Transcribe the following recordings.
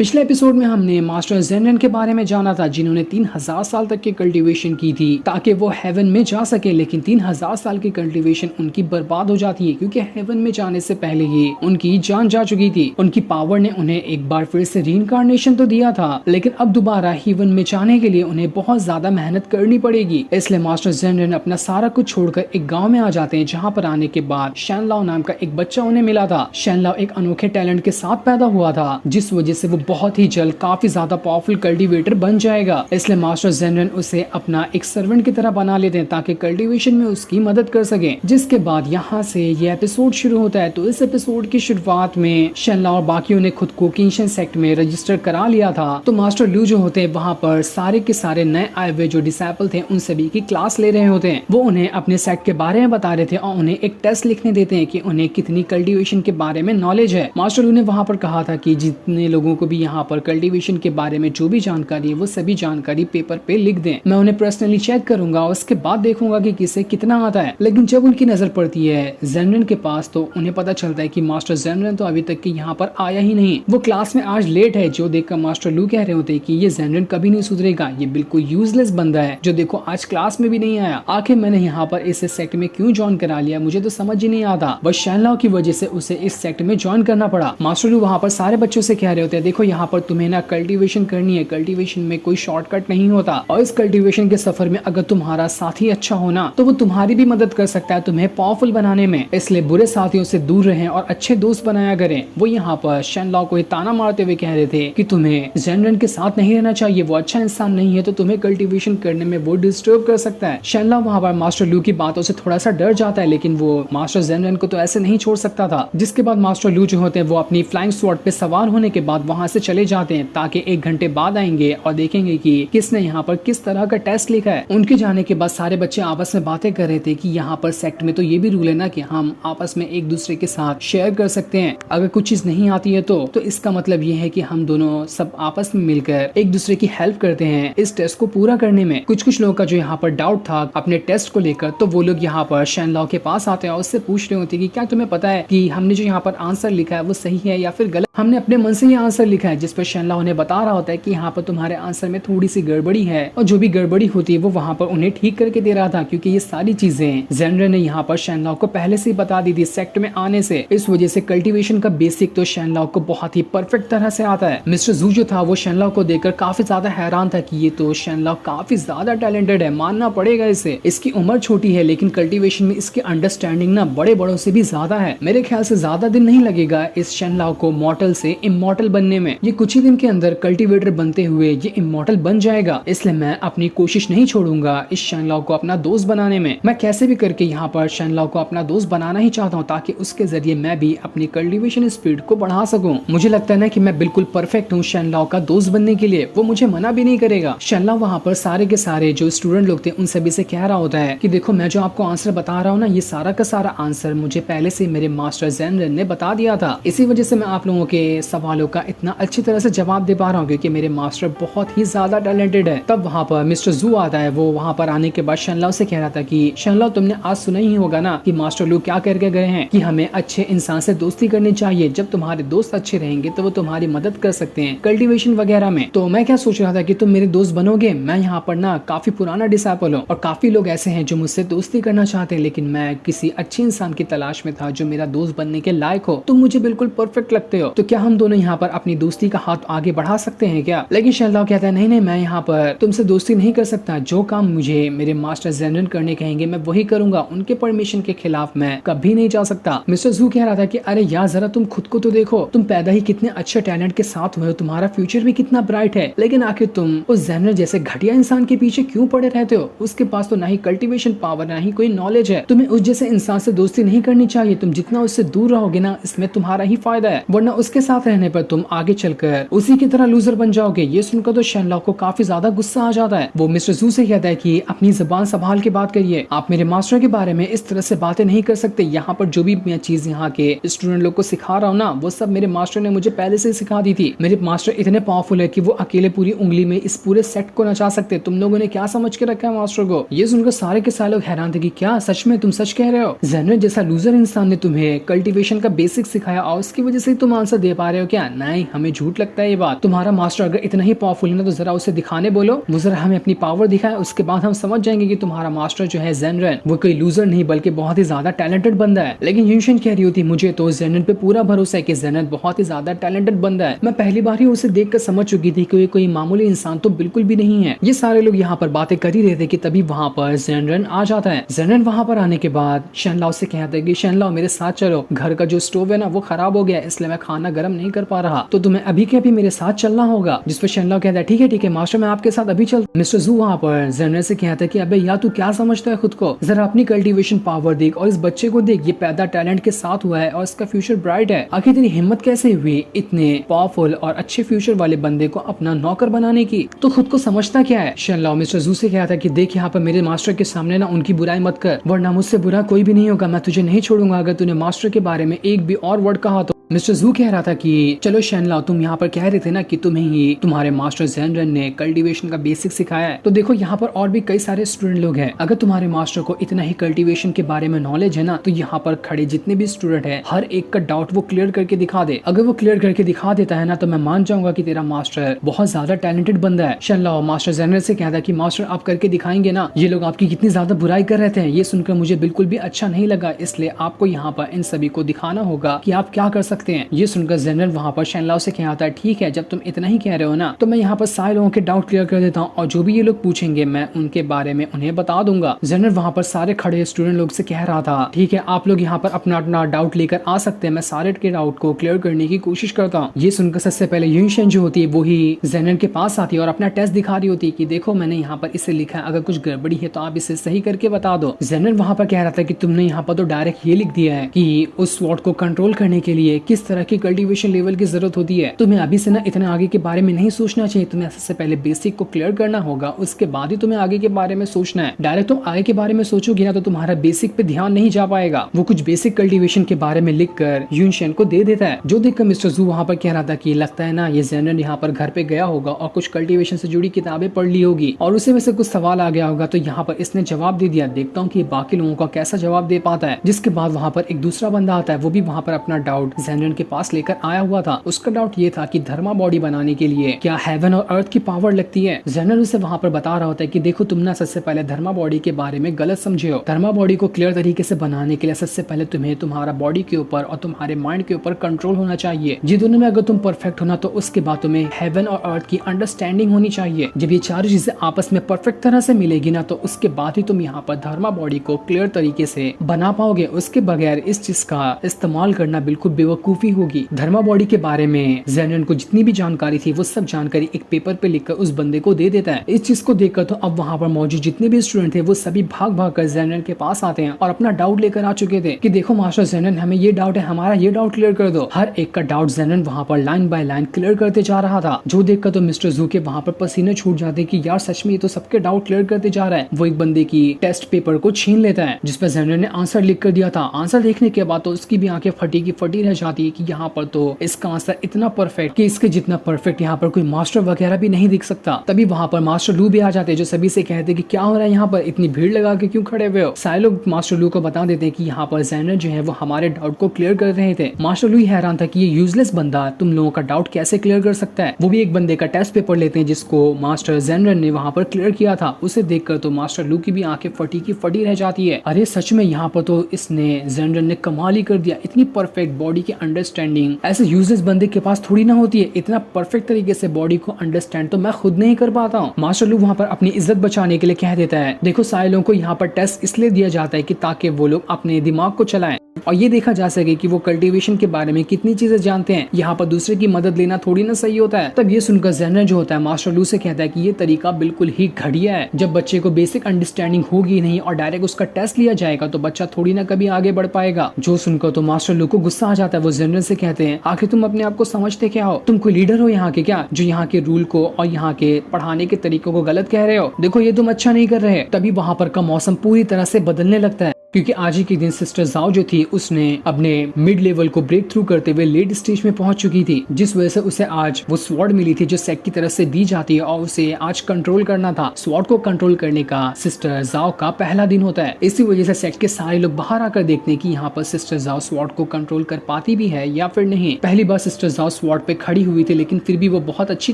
पिछले एपिसोड में हमने मास्टर जेनरेन के बारे में जाना था, जिन्होंने 3000 साल तक की कल्टीवेशन की थी ताकि वो हेवन में जा सके। लेकिन 3000 साल की कल्टीवेशन उनकी बर्बाद हो जाती है क्योंकि हेवन में जाने से पहले ही उनकी जान जा चुकी थी। उनकी पावर ने उन्हें एक बार फिर से रीइंकार्नेशन तो दिया था, लेकिन अब दोबारा हेवन में जाने के लिए उन्हें बहुत ज्यादा मेहनत करनी पड़ेगी। इसलिए मास्टर जेनरेन अपना सारा कुछ छोड़कर एक गाँव में आ जाते हैं, जहाँ पर आने के बाद शैनलाओ नाम का एक बच्चा उन्हें मिला था। शैनलाओ एक अनोखे टैलेंट के साथ पैदा हुआ था, जिस वजह से वो बहुत ही जल्द काफी ज्यादा पावरफुल कल्टीवेटर बन जाएगा। इसलिए मास्टर जेनरेन उसे अपना एक सर्वेंट की तरह बना लेते हैं ताकि कल्टीवेशन में उसकी मदद कर सके। जिसके बाद यहाँ से ये एपिसोड शुरू होता है। तो इस एपिसोड की शुरुआत में शैनलाओ और बाकियों ने खुद को किंगशन सेक्ट में रजिस्टर करा लिया था। तो मास्टर लू जो होते हैं वहाँ पर सारे के सारे नए आए हुए जो डिसाइपल थे उन सभी की क्लास ले रहे होते हैं। वो उन्हें अपने सेक्ट के बारे में बता रहे थे और उन्हें एक टेस्ट लिखने देते हैं कि उन्हें कितनी कल्टीवेशन के बारे में नॉलेज है। मास्टर लू ने वहाँ पर कहा था कि जितने लोगों को भी यहाँ पर कल्टीवेशन के बारे में जो भी जानकारी है वो सभी जानकारी पेपर पे लिख दें। मैं उन्हें पर्सनली चेक करूंगा और उसके बाद देखूंगा कि किसे कितना आता है। लेकिन जब उनकी नजर पड़ती है जेनरेन के पास तो उन्हें पता चलता है कि मास्टर जेनरेन तो अभी तक यहाँ पर आया ही नहीं। वो क्लास में आज लेट है, जो देखकर मास्टर लू कह रहे होते हैं कि ये जेनरेन कभी नहीं सुधरेगा, ये बिल्कुल यूजलेस बंदा है जो देखो आज क्लास में भी नहीं आया। आखिर मैंने यहाँ पर इस सेक्ट में क्यों ज्वाइन करा लिया, मुझे तो समझ ही नहीं आता। बस शैनलाओ की वजह से उसे इस सेक्ट में ज्वाइन करना पड़ा। मास्टर लू वहाँ पर सारे बच्चों से कह रहे होते हैं, देखो यहाँ पर तुम्हें ना कल्टीवेशन करनी है, कल्टीवेशन में कोई शॉर्टकट नहीं होता और इस कल्टीवेशन के सफर में अगर तुम्हारा साथी अच्छा होना तो वो तुम्हारी भी मदद कर सकता है तुम्हें पावरफुल बनाने में। इसलिए बुरे साथियों से दूर रहें और अच्छे दोस्त बनाया करें। वो यहाँ पर शैनलाओ को ताना मारते हुए कह रहे थे कि तुम्हें जेनरेन के साथ नहीं रहना चाहिए, वो अच्छा इंसान नहीं है, तो तुम्हें कल्टीवेशन करने में वो डिस्टर्ब कर सकता है। शैनलाओ वहाँ पर मास्टर लू की बातों से थोड़ा सा डर जाता है, लेकिन वो मास्टर जेनरेन को तो ऐसे नहीं छोड़ सकता था। जिसके बाद मास्टर लू जो होते हैं वो अपनी फ्लाइंग स्वॉर्ड पे सवार होने के बाद वहाँ से चले जाते हैं ताकि 1 घंटे बाद आएंगे और देखेंगे कि किसने यहाँ पर किस तरह का टेस्ट लिखा है। उनके जाने के बाद सारे बच्चे आपस में बातें कर रहे थे कि यहाँ पर सेक्ट में तो ये भी रूल है ना कि हम आपस में एक दूसरे के साथ शेयर कर सकते हैं। अगर कुछ चीज नहीं आती है तो इसका मतलब ये है कि हम दोनों सब आपस में मिलकर एक दूसरे की हेल्प करते हैं इस टेस्ट को पूरा करने में। कुछ लोगों का जो यहाँ पर डाउट था अपने टेस्ट को लेकर, तो वो लोग यहाँ पर शैनलाओ के पास आते हैं और उससे पूछ रहे होते हैं कि क्या तुम्हें पता है कि हमने जो यहाँ पर आंसर लिखा है वो सही है या फिर गलत। हमने अपने मन से ही आंसर लिखा है। जिस पर शैनलाओ उन्हें बता रहा होता है कि यहाँ पर तुम्हारे आंसर में थोड़ी सी गड़बड़ी है और जो भी गड़बड़ी होती है वो वहाँ पर उन्हें ठीक करके दे रहा था, क्योंकि ये सारी चीजें जेनरेन ने यहाँ पर शैनलाओ को पहले से ही बता दी थी सेक्ट में आने से। इस वजह से कल्टीवेशन का बेसिक तो शैनलाओ को बहुत ही परफेक्ट तरह से आता है। मिस्टर जू जो था वो शैनलाओ को देखकर काफी ज्यादा हैरान था कि ये तो शैनलाओ काफी ज्यादा टैलेंटेड है, मानना पड़ेगा इसे। इसकी उम्र छोटी है लेकिन कल्टीवेशन में इसकी अंडरस्टैंडिंग ना बड़े बड़ों से भी ज्यादा है। मेरे ख्याल से ज्यादा दिन नहीं लगेगा इस शैनलाओ को मॉर्टल से इमॉर्टल बनने में। ये कुछ ही दिन के अंदर कल्टीवेटर बनते हुए ये इमॉर्टल बन जाएगा। इसलिए मैं अपनी कोशिश नहीं छोड़ूंगा इस शैनलाओ को अपना दोस्त बनाने में। मैं कैसे भी करके यहाँ पर शैनलाओ को अपना दोस्त बनाना ही चाहता हूँ ताकि उसके जरिए मैं भी अपनी कल्टीवेशन स्पीड को बढ़ा सकूं। मुझे लगता है ना कि मैं बिल्कुल परफेक्ट हूँ शैनलाओ का दोस्त बनने के लिए, वो मुझे मना भी नहीं करेगा। शैनलाओ वहाँ पर सारे के सारे जो स्टूडेंट लोग थे उन सभी से कह रहा होता है कि देखो मैं जो आपको आंसर बता रहा हूँ ना, ये सारा का सारा आंसर मुझे पहले से मेरे मास्टर जेनरेन ने बता दिया था। इसी वजह से मैं आप लोगों के सवालों का इतना अच्छी तरह से जवाब दे पा रहा हूँ क्योंकि मेरे मास्टर बहुत ही ज्यादा टैलेंटेड है। तब वहाँ पर मिस्टर जू आता है। वो वहाँ पर आने के बाद शैनलाओ से कह रहा था कि शैनलाओ तुमने आज सुना ही होगा ना कि मास्टर लू क्या करके गए हैं कि हमें अच्छे इंसान से दोस्ती करनी चाहिए। जब तुम्हारे दोस्त अच्छे रहेंगे तो वो तुम्हारी मदद कर सकते हैं कल्टीवेशन वगैरह में। तो मैं क्या सोच रहा था कि तुम मेरे दोस्त बनोगे। मैं यहाँ पर ना काफी पुराना डिसाइपल हूँ और काफी लोग ऐसे हैं जो मुझसे दोस्ती करना चाहते हैं, लेकिन मैं किसी अच्छे इंसान की तलाश में था जो मेरा दोस्त बनने के लायक हो। तुम मुझे बिल्कुल परफेक्ट लगते हो, तो क्या हम दोनों यहाँ पर अपनी दोस्ती का हाथ आगे बढ़ा सकते हैं क्या। लेकिन शैनलाओ कहता है नहीं, मैं यहाँ पर तुमसे दोस्ती नहीं कर सकता। जो काम मुझे मेरे मास्टर जेनरेन करने कहेंगे मैं वही करूंगा, उनके परमिशन के खिलाफ मैं कभी नहीं जा सकता। मिस्टर जू कह रहा था कि अरे यार जरा तुम खुद को तो देखो, तुम पैदा ही कितने अच्छे टैलेंट के साथ हुए हो, तुम्हारा फ्यूचर भी कितना ब्राइट है, लेकिन आखिर तुम उस जेनरेन जैसे घटिया इंसान के पीछे क्यों पड़े रहते हो। उसके पास तो ना ही कल्टीवेशन पावर ना ही कोई नॉलेज है। तुम्हें उस जैसे इंसान से दोस्ती नहीं करनी चाहिए। तुम जितना उससे दूर रहोगे ना इसमें तुम्हारा ही फायदा है, वरना उसके साथ रहने पर तुम आगे चलकर उसी की तरह लूजर बन जाओगे। ये सुनकर तो शैनलाओ को काफी ज्यादा गुस्सा आ जाता है। वो मिस्टर जू से कहता है कि अपनी जुबान संभाल के बात करिए, आप मेरे मास्टर के बारे में इस तरह से बातें नहीं कर सकते। यहाँ पर जो भी मैं चीज यहाँ के स्टूडेंट लोग को सिखा रहा हूँ ना वो सब मेरे मास्टर ने मुझे पहले से सिखा दी थी। मेरे मास्टर इतने पावरफुल है कि वो अकेले पूरी उंगली में इस पूरे सेट को नचा सकते। तुम लोगों ने क्या समझ के रखा है मास्टर को। ये सुनकर सारे के सारे लोग हैरान थे कि क्या सच में तुम सच कह रहे हो। जेनरेन जैसा लूजर इंसान ने तुम्हें कल्टीवेशन का बेसिक सिखाया और उसकी वजह से तुम आंसर दे पा रहे हो क्या। नहीं, हमें तुम्हें झूठ लगता है ये बात? तुम्हारा मास्टर अगर इतना ही पावरफुल है ना तो जरा उसे दिखाने बोलो, वो जरा हमें अपनी पावर दिखाए, उसके बाद हम समझ जाएंगे कि तुम्हारा मास्टर जो है ज़ेनरेन वो कोई लूजर नहीं बल्कि बहुत ही ज्यादा टैलेंटेड बंदा है। लेकिन युनशन कह रही होती मुझे तो ज़ेनरेन पे पूरा भरोसा है कि ज़ेनरेन बहुत ही ज्यादा टैलेंटेड बंदा है। मैं पहली बार ही उसे देखकर समझ चुकी थी कि कोई मामूली इंसान तो बिल्कुल भी नहीं है। ये सारे लोग यहाँ पर बातें कर ही रहे थे कि तभी वहाँ पर ज़ेनरेन आ जाता है। ज़ेनरेन वहाँ पर आने के बाद शनलाओ से कहता है कि शनलाओ मेरे साथ चलो, घर का जो स्टोव है ना वो खराब हो गया है इसलिए मैं खाना गर्म नहीं कर पा रहा, तो तुम्हें अभी के अभी मेरे साथ चलना होगा। जिस पर शनलाओ कहता है ठीक है मास्टर मैं आपके साथ अभी चल। मिस्टर जू वहाँ पर ज़ेनरेन से कहता है कि अबे यार तू क्या समझता है खुद को, जरा अपनी कल्टीवेशन पावर देख और इस बच्चे को देख, ये पैदा टैलेंट के साथ हुआ है और इसका फ्यूचर ब्राइट है। आखिर तेरी हिम्मत कैसे हुई इतने पावरफुल और अच्छे फ्यूचर वाले बंदे को अपना नौकर बनाने की, तो खुद को समझता क्या है? शनलाओ मिस्टर जू से कहता है कि देख यहाँ पर मेरे मास्टर के सामने ना उनकी बुराई मत कर, वरना मुझसे बुरा कोई भी नहीं होगा। मैं तुझे नहीं छोड़ूंगा अगर तूने मास्टर के बारे में एक भी और वर्ड कहा तो। मिस्टर जू कह रहा था कि चलो शनलाओ तुम यहाँ पर कह रहे थे ना कि तुम्हें ही तुम्हारे मास्टर ज़ेनरेन ने कल्टीवेशन का बेसिक सिखाया है, तो देखो यहाँ पर और भी कई सारे स्टूडेंट लोग हैं। अगर तुम्हारे मास्टर को इतना ही कल्टीवेशन के बारे में नॉलेज है ना तो यहाँ पर खड़े जितने भी स्टूडेंट है हर एक का डाउट वो क्लियर करके दिखा दे। अगर वो क्लियर करके दिखा देता है ना तो मैं मान जाऊंगा कि तेरा मास्टर बहुत ज्यादा टैलेंटेड बंदा है। शनलाओ मास्टर ज़ेनरेन से कहता है कि मास्टर आप करके दिखाएंगे ना, ये लोग आपकी कितनी ज्यादा बुराई कर रहे थे, ये सुनकर मुझे बिल्कुल भी अच्छा नहीं लगा, इसलिए आपको यहाँ पर इन सभी को दिखाना होगा कि आप क्या कर सकते हैं। ये सुनकर ज़ेनरेन वहाँ पर शनलाओ से कहता है ठीक है जब तुम इतना ही कह रहे हो ना तो मैं यहाँ पर सारे लोगों के डाउट क्लियर कर देता हूँ और जो भी ये लोग पूछेंगे मैं उनके बारे में उन्हें बता दूंगा। ज़ेनरेन वहाँ पर सारे खड़े स्टूडेंट लोग से कह रहा था ठीक है आप लोग यहाँ पर अपना अपना डाउट लेकर आ सकते हैं, मैं सारे के डाउट को क्लियर करने की कोशिश करता हूँ। ये सुनकर सबसे पहले युनशन जो होती है वो ही ज़ेनरेन के पास आती है और अपना टेस्ट दिखा रही होती है कि देखो मैंने यहाँ पर इसे लिखा है, अगर कुछ गड़बड़ी है तो आप इसे सही करके बता दो। ज़ेनरेन वहाँ पर कह रहा था कि तुमने यहाँ पर तो डायरेक्ट ये लिख दिया है कि उस स्वॉर्ड को कंट्रोल करने के लिए किस तरह की कल्टीवेशन लेवल की जरूरत होती है, तुम्हें अभी से ना इतने आगे के बारे में नहीं सोचना चाहिए, तुम्हें सबसे पहले बेसिक को क्लियर करना होगा, उसके बाद ही तुम्हें आगे के बारे में सोचना है। डायरेक्ट तुम आगे के बारे में सोचोगी ना तो तुम्हारा बेसिक पे ध्यान नहीं जा पाएगा। वो कुछ बेसिक कल्टीवेशन के बारे में लिख कर युनशन को दे देता है, जो देखकर मिस्टर जू वहाँ पर कह रहा था कि लगता है ना ये ज़ेनरेन यहाँ पर घर पे गया होगा और कुछ कल्टीवेशन से जुड़ी किताबें पढ़ ली होगी और उसे में से कुछ सवाल आ गया होगा, तो यहाँ पर इसने जवाब दे दिया, देखता हूँ कि बाकी लोगों का कैसा जवाब दे पाता है। जिसके बाद वहाँ पर एक दूसरा बंदा आता है, वो भी वहाँ पर अपना डाउट ज़ेनरेन के पास लेकर आया हुआ था। उसका डाउट ये था कि धर्मा बॉडी बनाने के लिए क्या हेवन और अर्थ की पावर लगती है। ज़ेनरेन उसे वहाँ पर बता रहा होता है कि देखो तुम ना सबसे पहले धर्मा बॉडी के बारे में गलत समझे हो। धर्मा बॉडी को क्लियर तरीके से बनाने के लिए सबसे पहले तुम्हें तुम्हारा बॉडी के ऊपर और तुम्हारे माइंड के ऊपर कंट्रोल होना चाहिए। ये दोनों में अगर तुम परफेक्ट होना तो उसके बाद तुम्हें हेवन और अर्थ की अंडरस्टैंडिंग होनी चाहिए। जब ये चार चीजें आपस में परफेक्ट तरह से मिलेगी ना तो उसके बाद ही तुम यहाँ पर धर्मा बॉडी को क्लियर तरीके से बना पाओगे। उसके बगैर इस चीज का इस्तेमाल करना बिल्कुल बेवकूफी होगी। धर्मा बॉडी के बारे में ज़ेनरेन को जितनी भी जानकारी थी वो सब जानकारी एक पेपर पे लिखकर उस बंदे को दे देता है। इस चीज को देखकर तो अब वहाँ पर मौजूद जितने भी स्टूडेंट थे वो सभी भाग भाग कर ज़ेनरेन के पास आते हैं और अपना डाउट लेकर आ चुके थे कि देखो मास्टर ज़ेनरेन हमें ये डाउट है, हमारा ये डाउट क्लियर कर दो। हर एक का डाउट ज़ेनरेन वहाँ पर लाइन बाय लाइन क्लियर करते जा रहा था, जो देखकर तो मिस्टर जू के वहाँ पर पसीने छूट जाते कि यार सच में ये तो सबके डाउट क्लियर करते जा रहा है। वो एक बंदे की टेस्ट पेपर को छीन लेता है जिसपे ज़ेनरेन ने आंसर लिख कर दिया था। आंसर देखने के बाद तो उसकी भी आंखें फटी की फटी रह जाती है कि यहाँ पर तो इसका आंसर इतना परफेक्ट कि इसके जितना परफेक्ट यहाँ पर कोई मास्टर वगैरह भी नहीं दिख सकता। तभी वहाँ पर मास्टर लू भी आ जाते हैं जो सभी से कहते हैं कि क्या हो रहा है यहाँ पर, इतनी भीड़ लगा के क्यों खड़े हुए हो। सारे लोग मास्टर लू को बता देते हैं कि यहाँ पर ज़ेनरेन जो है वो हमारे डाउट को क्लियर कर रहे थे। मास्टर लू हैरान था कि ये यूजलेस बंदा तुम लोगों का डाउट कैसे क्लियर कर सकता है। वो भी एक बंदे का टेस्ट पेपर लेते हैं जिसको मास्टर ज़ेनरेन ने वहाँ पर क्लियर किया था। उसे देखकर तो मास्टर लू की भी आंखें फटी की फटी रह जाती है। अरे सच में यहाँ पर तो इसने ज़ेनरेन ने कमाल ही कर दिया, इतनी परफेक्ट बॉडी की अंडरस्टैंडिंग ऐसे यूजलेस बंदे के पास थोड़ी ना होती है। इतना परफेक्ट तरीके से बॉडी को अंडरस्टैंड तो मैं खुद नहीं कर पाता हूँ। मास्टर लू वहाँ पर अपनी इज्जत बचाने के लिए कह देता है देखो सारे लोगों को यहाँ पर टेस्ट इसलिए दिया जाता है कि ताकि वो लोग अपने दिमाग को चलाएं और ये देखा जा सके कि वो कल्टीवेशन के बारे में कितनी चीजें जानते हैं। यहाँ पर दूसरे की मदद लेना थोड़ी ना सही होता है। तब ये सुनकर ज़ेनरेन जो होता है मास्टर लू से कहता है कि ये तरीका बिल्कुल ही घटिया है। जब बच्चे को बेसिक अंडरस्टैंडिंग होगी नहीं और डायरेक्ट उसका टेस्ट लिया जाएगा तो बच्चा थोड़ी ना कभी आगे बढ़ पाएगा। जो सुनकर तो मास्टर लू को गुस्सा आ जाता है। वो ज़ेनरेन से कहते हैं आखिर तुम अपने आप को समझते क्या हो, तुम कोई लीडर हो यहाँ के क्या, जो यहाँ के रूल को और यहाँ के पढ़ाने के तरीकों को गलत कह रहे हो। देखो ये तुम अच्छा नहीं कर रहे। तभी वहाँ पर का मौसम पूरी तरह से बदलने लगता है। क्योंकि आज ही के दिन सिस्टर जाओ जो थी उसने अपने मिड लेवल को ब्रेक थ्रू करते हुए लेट स्टेज में पहुंच चुकी थी, जिस वजह से उसे आज वो स्वॉर्ड मिली थी जो सेट की तरफ से दी जाती है और उसे आज कंट्रोल करना था। स्वॉर्ड को कंट्रोल करने का सिस्टर जाओ का पहला दिन होता है। इसी वजह से सेट के सारे लोग बाहर आकर देखते हैं कि यहाँ पर सिस्टर जाओ स्वॉर्ड को कंट्रोल कर पाती भी है या फिर नहीं। पहली बार सिस्टर जाओ स्वॉर्ड पे खड़ी हुई थी, लेकिन फिर भी वो बहुत अच्छी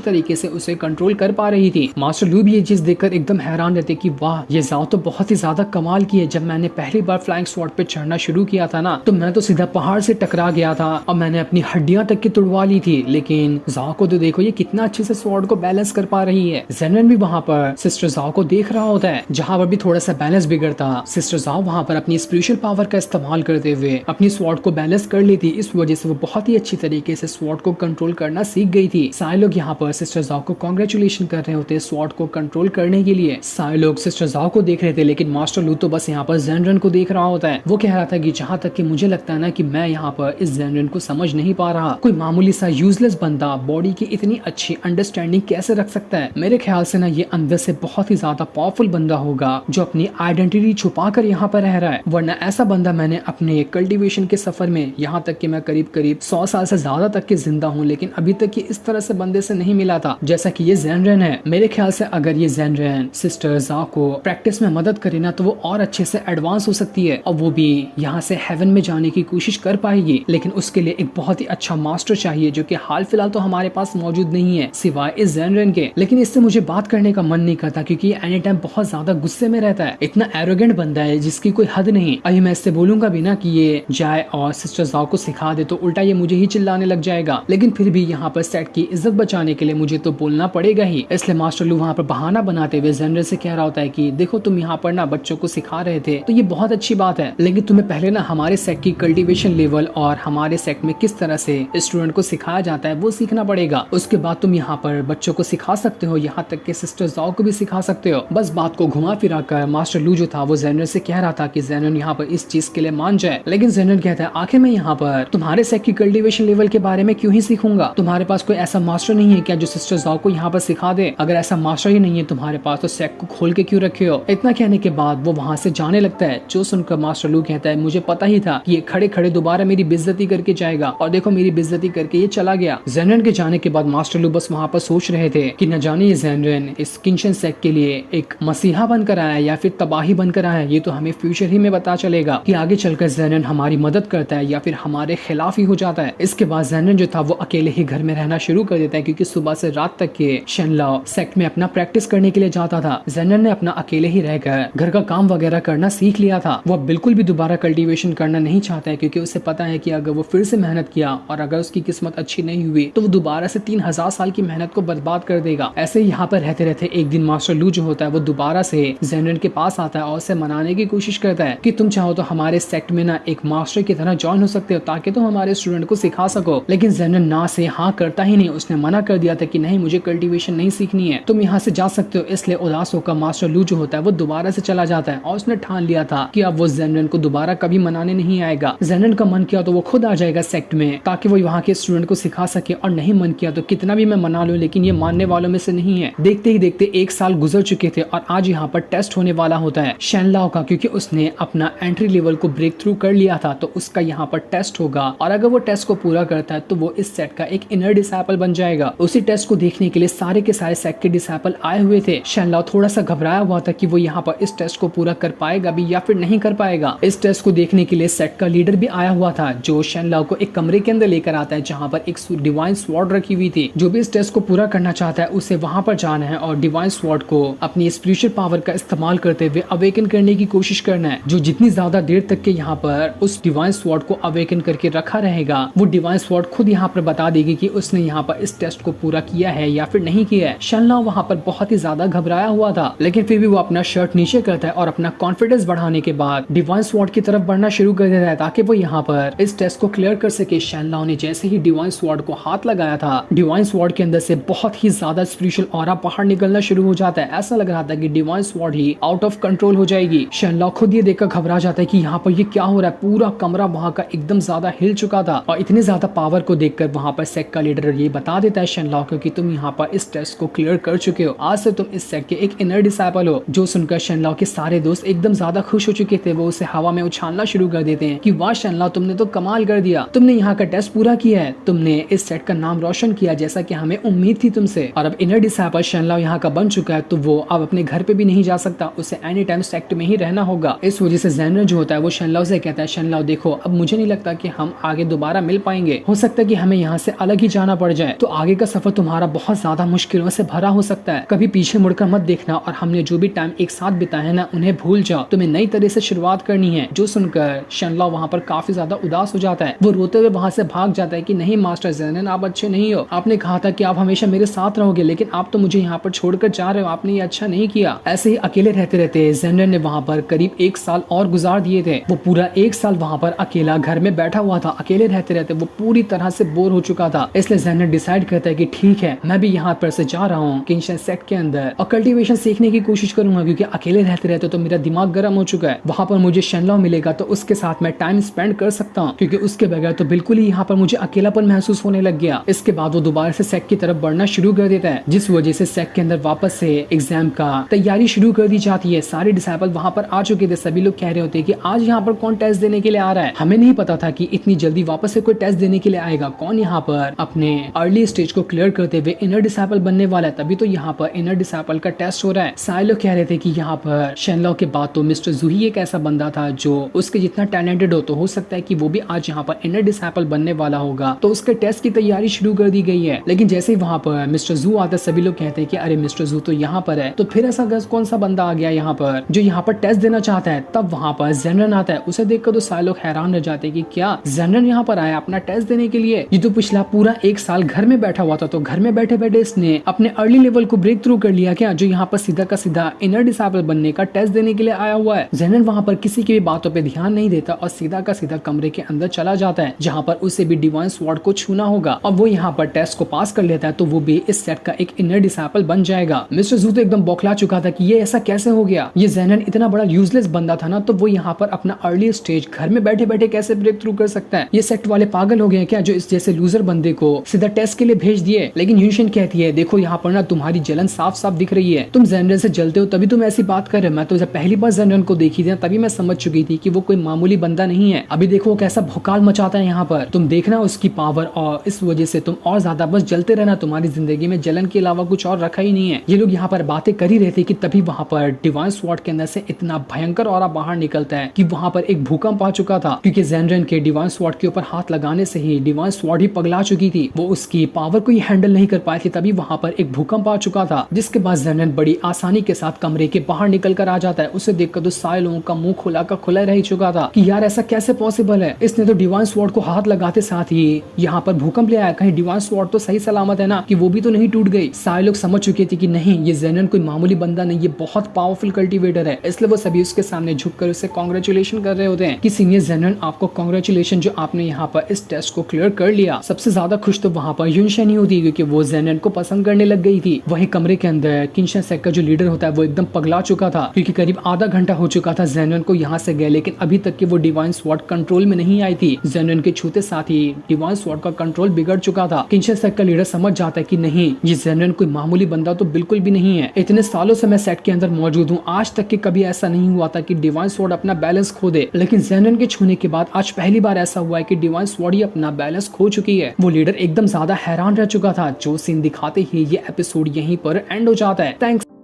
तरीके से उसे कंट्रोल कर पा रही थी। मास्टर लू भी ये चीज देखकर एकदम हैरान रहते कि वाह, ये जाओ तो बहुत ही ज्यादा कमाल की है। जब मैंने पहली बार फ्लाइंग स्वॉर्ड पे चढ़ना शुरू किया था ना, तो मैं तो सीधा पहाड़ से टकरा गया था और मैंने अपनी हड्डियां तक की तुड़वा ली थी। लेकिन जाओ को तो देखो, ये कितना अच्छे से स्वॉर्ड को बैलेंस कर पा रही है। जेनरन भी वहाँ पर सिस्टर जाओ को देख रहा होता है। जहाँ पर भी थोड़ा सा बैलेंस बिगड़ता, सिस्टर जाओ वहाँ पर अपनी स्पिरिचुअल पावर का इस्तेमाल करते हुए अपनी स्वॉर्ड को बैलेंस कर लेती। इस वजह से वो बहुत ही अच्छी तरीके से स्वॉर्ड को कंट्रोल करना सीख गई थी। सारे लोग यहाँ पर सिस्टर जाओ को कांग्रेचुलेशन कर रहे होते स्वॉर्ड को कंट्रोल करने के लिए। सारे लोग सिस्टर जाओ को देख रहे थे, लेकिन मास्टर लू तो बस यहाँ पर जेनरन को देख रहा होता है। वो कह रहा था कि जहाँ तक कि मुझे लगता है ना कि मैं यहाँ पर इस जेनरन को समझ नहीं पा रहा। कोई मामूली सा यूजलेस बंदा बॉडी की इतनी अच्छी अंडरस्टैंडिंग कैसे रख सकता है? मेरे ख्याल से ना ये अंदर से बहुत ही ज्यादा पावरफुल बंदा होगा जो अपनी आइडेंटिटी छुपा कर यहाँ पर रह रहा है। वरना ऐसा बंदा मैंने अपने कल्टीवेशन के सफर में, यहाँ तक कि मैं करीब 100 साल से ज्यादा तक के जिंदा हूँ, लेकिन अभी तक कि इस तरह से बंदे से नहीं मिला था जैसा कि ये जेनरन है। मेरे ख्याल से अगर ये जेनरन सिस्टर जाओ को प्रैक्टिस में मदद करे ना, तो वो और अच्छे से एडवांस हो सकती है और वो भी यहाँ से हेवन में जाने की कोशिश कर पाएगी। लेकिन उसके लिए एक बहुत ही अच्छा मास्टर चाहिए जो कि हाल फिलहाल तो हमारे पास मौजूद नहीं है सिवाय इस जेनरन के। लेकिन इससे मुझे बात करने का मन नहीं करता क्योंकि ये एनी टाइम बहुत ज्यादा गुस्से में रहता है। इतना एरोगेंट बंदा है जिसकी कोई हद नहीं। अभी मैं इससे बोलूंगा भी ना कि ये जाए और सिस्टर जाओ को सिखा दे तो उल्टा ये मुझे ही चिल्लाने लग जाएगा। लेकिन फिर भी यहाँ पर सेट की इज्जत बचाने के लिए मुझे तो बोलना पड़ेगा ही। इसलिए मास्टर लू वहाँ पर बहाना बनाते हुए जेनरन से कह रहा होता है कि देखो, तुम यहाँ पर ना बच्चों को सिखा रहे थे तो ये बहुत अच्छी बात है, लेकिन तुम्हें पहले ना हमारे सेट की कल्टीवेशन लेवल और हमारे सेट में किस तरह से स्टूडेंट को सिखाया जाता है वो सीखना पड़ेगा। उसके बाद तुम यहाँ पर बच्चों को सिखा सकते हो, यहाँ तक कि सिस्टर जाओ को भी सिखा सकते हो। बस बात को घुमा फिरा कर मास्टर लू जो था वो जेनरन से कह रहा था कि जेनरन यहाँ पर इस चीज के लिए मान जाए। लेकिन जेनरन कहता है आखिर मैं यहाँ पर तुम्हारे सेट की कल्टीवेशन लेवल के बारे में क्यों ही सीखूंगा? तुम्हारे पास कोई ऐसा मास्टर नहीं है क्या जो सिस्टर जाओ को यहाँ पर सिखा दे? अगर ऐसा मास्टर ही नहीं है तुम्हारे पास तो सेट को खोल के क्यों रखे हो? इतना कहने के बाद वो वहाँ से जाने लगता है। जो सुनकर मास्टर लू कहता है मुझे पता ही था कि ये खड़े खड़े दोबारा मेरी बेइज्जती करके जाएगा, और देखो मेरी बेइज्जती करके ये चला गया। जेनरन के जाने के बाद मास्टर लू बस वहाँ पर सोच रहे थे कि न जाने ये जेनरन इस किंशन सेक्ट के लिए एक मसीहा बनकर आया या फिर तबाही बनकर आया। ये तो हमें फ्यूचर ही में पता चलेगा कि आगे चलकर जेनरन हमारी मदद करता है या फिर हमारे खिलाफ ही हो जाता है। इसके बाद जेनरन जो था वो अकेले ही घर में रहना शुरू कर देता है क्योंकि सुबह से रात तक के शेनलाओ सेक्ट में अपना प्रैक्टिस करने के लिए जाता था। जेनरन ने अपना अकेले ही रहकर घर का काम वगैरह करना सीख लिया था। वो बिल्कुल भी दोबारा कल्टीवेशन करना नहीं चाहता है क्योंकि उसे पता है कि अगर वो फिर से मेहनत किया और अगर उसकी किस्मत अच्छी नहीं हुई तो वो दोबारा से 3000 साल की मेहनत को बर्बाद कर देगा। ऐसे ही यहाँ पर रहते रहते एक दिन मास्टर लू जो होता है वो दोबारा से जेनरन के पास आता है और उसे मनाने की कोशिश करता है कि तुम चाहो तो हमारे सेक्ट में ना एक मास्टर की तरह ज्वाइन हो सकते हो ताकि तुम हमारे स्टूडेंट को सिखा सको। लेकिन जेनरन ना से हाँ करता ही नहीं। उसने मना कर दिया था कि नहीं, मुझे कल्टीवेशन नहीं सीखनी है, तुम यहाँ से जा सकते हो। इसलिए उदास होकर मास्टर लू जो होता है वो दोबारा से चला जाता है और उसने ठान लिया था कि अब वो जेनरन को दोबारा कभी मनाने नहीं आएगा। जेनरन का मन किया तो वो खुद आ जाएगा सेक्ट में ताकि वो यहाँ के स्टूडेंट को सिखा सके, और नहीं मन किया तो कितना भी मैं मना लूं लेकिन ये मानने वालों में से नहीं है। देखते ही देखते 1 साल गुजर चुके थे और आज यहाँ पर टेस्ट होने वाला होता है शेनलाओ का, क्योंकि उसने अपना एंट्री लेवल को ब्रेक थ्रू कर लिया था तो उसका यहाँ पर टेस्ट होगा, और अगर वो टेस्ट को पूरा करता है तो वो इस सेट का एक इनर डिसाइपल बन जाएगा। उसी टेस्ट को देखने के लिए सारे के सारे सेट के डिसाइपल आए हुए थे। शेनलाओ थोड़ा सा घबराया हुआ था कि वो यहाँ पर इस टेस्ट को पूरा कर पाएगा भी या फिर नहीं कर पाएगा। इस टेस्ट को देखने के लिए सेट का लीडर भी आया हुआ था जो शेनलाओ को एक कमरे के अंदर लेकर आता है जहाँ पर एक डिवाइन स्वॉर्ड रखी हुई थी। जो भी इस टेस्ट को पूरा करना चाहता है उसे वहां पर जाना है और डिवाइन स्वॉर्ड को अपनी स्पिरिचुअल पावर का इस्तेमाल करते हुए अवेकन करने की कोशिश करना है। जो जितनी ज्यादा देर तक के यहाँ पर उस डिवाइन स्वॉर्ड को अवेकन करके रखा रहेगा वो डिवाइन स्वॉर्ड खुद यहाँ पर बता देगी कि उसने यहाँ पर इस टेस्ट को पूरा किया है या फिर नहीं किया है। शेनलाओ वहाँ पर बहुत ही ज्यादा घबराया हुआ था, लेकिन फिर भी वो अपना शर्ट नीचे करता है और अपना कॉन्फिडेंस बढ़ाने के बाद डिवाइन स्वॉर्ड की तरफ बढ़ना शुरू कर देता है ताकि वो यहाँ पर इस टेस्ट को क्लियर कर सके। शेनलाओ ने जैसे ही डिवाइन स्वॉर्ड को हाथ लगाया था, डिवाइन स्वॉर्ड के अंदर से बहुत ही ज्यादा स्पिरिचुअल ऑरा बाहर निकलना शुरू हो जाता है। ऐसा लग रहा था कि divine sword he out of control हो जाएगी। शेनलाओ खुद ये देखकर घबरा जाता है कि यहाँ पर ये क्या हो रहा है। पूरा कमरा वहाँ का एकदम ज्यादा हिल चुका था और इतनी ज्यादा पावर को देखकर वहाँ पर सेक्ट का लीडर ये बता देता है शेनलाओ को कि तुम यहाँ पर इस टेस्ट को क्लियर कर चुके हो, आज से तुम इस सेक्ट के एक इनर डिसाइपल हो। जो सुनकर शेनलाओ के सारे दोस्त एकदम ज्यादा खुश हो चुके चुके थे वो उसे हवा में उछालना शुरू कर देते हैं कि वाह शनलाओ, तुमने तो कमाल कर दिया, तुमने यहाँ का टेस्ट पूरा किया है, तुमने इस सेट का नाम रोशन किया जैसा कि हमें उम्मीद थी तुमसे। और अब इनर डिसाइपल शनलाओ यहाँ का बन चुका है, तो वो अब अपने घर पे भी नहीं जा सकता, उसे एनी टाइम सेक्ट में ही रहना होगा। इस वजह से ज़ेनरेन जो होता है वो शनलाओ से कहता है, शनलाओ देखो, अब मुझे नहीं लगता कि हम आगे दोबारा मिल पाएंगे, हो सकता है कि हमें यहाँ से अलग ही जाना पड़ जाए, तो आगे का सफर तुम्हारा बहुत ज्यादा मुश्किलों से भरा हो सकता है, कभी पीछे मुड़कर मत देखना और हमने जो भी टाइम एक साथ बिताया है ना उन्हें भूल जाओ, तुम्हें नई तरह से शुरुआत करनी है। जो सुनकर शनलाओ वहाँ पर काफी ज्यादा उदास हो जाता है, वो रोते हुए वहाँ से भाग जाता है कि नहीं मास्टर ज़ेनरेन, आप अच्छे नहीं हो, आपने कहा था कि आप हमेशा मेरे साथ रहोगे, लेकिन आप तो मुझे यहाँ पर छोड़कर जा रहे हो, आपने ये अच्छा नहीं किया। ऐसे ही अकेले रहते रहते ज़ेनरेन ने वहाँ पर करीब 1 साल और गुजार दिए थे। वो पूरा 1 साल वहाँ पर अकेला घर में बैठा हुआ था, अकेले रहते रहते वो पूरी तरह से बोर हो चुका था। इसलिए ज़ेनरेन डिसाइड करता है कि ठीक है, मैं भी यहाँ पर से जा रहा हूँ किंशन सेक्ट के अंदर और कल्टीवेशन सीखने की कोशिश करूंगा, क्योंकि अकेले रहते रहते तो मेरा दिमाग गर्म हो चुका है। वहाँ पर मुझे शनलाओ मिलेगा तो उसके साथ मैं टाइम स्पेंड कर सकता हूँ, क्योंकि उसके बगैर तो बिल्कुल ही यहाँ पर मुझे अकेलापन महसूस होने लग गया। इसके बाद वो दोबारा से सेक्ट की तरफ बढ़ना शुरू कर देता है, जिस वजह से सेक्ट के अंदर वापस से एग्जाम का तैयारी शुरू कर दी जाती है। सारे डिसाइपल वहाँ पर आ चुके थे, सभी लोग कह रहे होते कि आज यहाँ पर कौन टेस्ट देने के लिए आ रहा है। हमें नहीं पता था कि इतनी जल्दी वापस से कोई टेस्ट देने के लिए आएगा, कौन यहाँ पर अपने अर्ली स्टेज को क्लियर करते हुए इनर डिसाइपल बनने वाला है, तभी तो यहाँ पर इनर डिसाइपल का टेस्ट हो रहा है। सारे लोग कह रहे थे कि यहाँ पर शनलाओ के बाद तो मिस्टर जूही एक ऐसा बंदा था जो उसके जितना टैलेंटेड हो सकता है कि वो भी आज यहाँ पर इनर डिसाइपल बनने वाला होगा, तो उसके टेस्ट की तैयारी शुरू कर दी गई है। लेकिन जैसे ही वहाँ पर मिस्टर जू आता है, सभी लोग कहते हैं कि अरे मिस्टर जू तो यहाँ पर है, तो फिर ऐसा कौन सा बंदा आ गया यहाँ पर जो यहाँ पर टेस्ट देना चाहता है। तब वहाँ पर ज़ेनरेन आता है, उसे देखकर तो सारे लोग हैरान रह जाते हैं कि क्या ज़ेनरेन यहाँ पर आया अपना टेस्ट देने के लिए, ये तो पिछला पूरा 1 साल घर में बैठा हुआ था, तो घर में बैठे बैठे इसने अपने अर्ली लेवल को ब्रेक थ्रू कर लिया क्या, जो यहाँ पर सीधा का सीधा इनर डिसाइपल बनने का टेस्ट देने के लिए आया हुआ है। ज़ेनरेन वहाँ पर किसी की भी बातों पे ध्यान नहीं देता और सीधा का सीधा कमरे के अंदर चला जाता है, जहाँ पर उसे भी डिवाइन स्वॉर्ड को छूना होगा और वो यहाँ पर टेस्ट को पास कर लेता है, तो वो भी इस सेट का एक इनर डिसाइपल बन जाएगा। मिस्टर जू तो एकदम बौखला चुका था कि ये ऐसा कैसे हो गया, ये ज़ेनरेन इतना बड़ा यूजलेस बंदा था ना, तो वो यहाँ पर अपना अर्ली स्टेज घर में बैठे बैठे कैसे ब्रेक थ्रू कर सकता है, ये सेट वाले पागल हो गए क्या जो इस जैसे लूजर बंदे को सीधा टेस्ट के लिए भेज दिए। लेकिन यूनिशन कहती है, देखो यहाँ पर ना तुम्हारी जलन साफ साफ दिख रही है, तुम ज़ेनरेन से जलते हो तभी तुम ऐसी बात कर रहे हो। मैं तो जब पहली बार ज़ेनरेन को देखी थी तभी मैं समझ चुकी थी कि वो कोई मामूली बंदा नहीं है। अभी देखो वो कैसा भौकाल मचाता है यहाँ पर, तुम देखना उसकी पावर, और इस वजह से तुम और ज्यादा बस जलते रहना, तुम्हारी जिंदगी में जलन के अलावा कुछ और रखा ही नहीं है। ये लोग यहाँ पर बातें कर ही रहे थे कि तभी वहाँ पर डिवाइन स्वॉर्ड के अंदर से इतना भयंकर ऑरा बाहर निकलता है कि वहाँ पर एक भूकंप आ चुका था, क्योंकि ज़ेनरेन के डिवाइन स्वॉर्ड के ऊपर हाथ लगाने से ही डिवाइन स्वॉर्ड ही पगला चुकी थी, वो उसकी पावर को ही हैंडल नहीं कर पाई थी। तभी वहाँ पर एक भूकंप आ चुका था, जिसके बाद ज़ेनरेन बड़ी आसानी के साथ कमरे के बाहर निकल कर आ जाता है। उसे देखकर तो सारे लोगों का मुंह खुला का खुला रह चुका था कि यार ऐसा कैसे पॉसिबल है, इसने तो डिवाइन स्वॉर्ड को हाथ लगाते साथ ही यहाँ पर भूकंप ले आया, कहीं डिवाइन स्वॉर्ड तो सही सलामत है ना, कि वो भी तो नहीं टूट गई। सारे लोग समझ चुके थे कि नहीं, ये ज़ेनरेन कोई मामूली बंदा नहीं, ये बहुत पावरफुल कल्टीवेटर है। इसलिए वो सभी उसके सामने झुककर उसे कांग्रेचुलेशन कर रहे होते हैं कि सीनियर ज़ेनरेन, आपको कांग्रेचुलेशन जो आपने यहाँ पर इस टेस्ट को क्लियर कर लिया। सबसे ज्यादा खुश तो वहाँ पर यूनशन ही होती, क्योंकि वो ज़ेनरेन को पसंद करने लग गई थी। वहीं कमरे के अंदर किंशन सेक्ट का जो लीडर होता है वो एकदम पगला चुका था, क्योंकि करीब आधा घंटा हो चुका था ज़ेनरेन को यहाँ से गए, लेकिन अभी तक कि वो डिवाइन स्वॉर्ड कंट्रोल में नहीं आई थी। ज़ेनरेन के छूते साथ ही डिवाइन स्वॉर्ड का कंट्रोल बिगड़ चुका था। किंशन सेक्ट का लीडर समझ जाता है कि नहीं, ये ज़ेनरेन कोई मामूली बंदा तो बिल्कुल भी नहीं है। इतने सालों से मैं सेट के अंदर मौजूद हूँ, आज तक कि कभी ऐसा नहीं हुआ था कि डिवाइन स्वॉर्ड अपना बैलेंस खो दे, लेकिन ज़ेनरेन के छूने के बाद आज पहली बार ऐसा हुआ है कि डिवाइन स्वॉर्ड ही अपना बैलेंस खो चुकी है। वो लीडर एकदम ज्यादा हैरान रह चुका था। जो सीन दिखाते ही ये एपिसोड यहीं पर एंड हो जाता है। थैंक्स।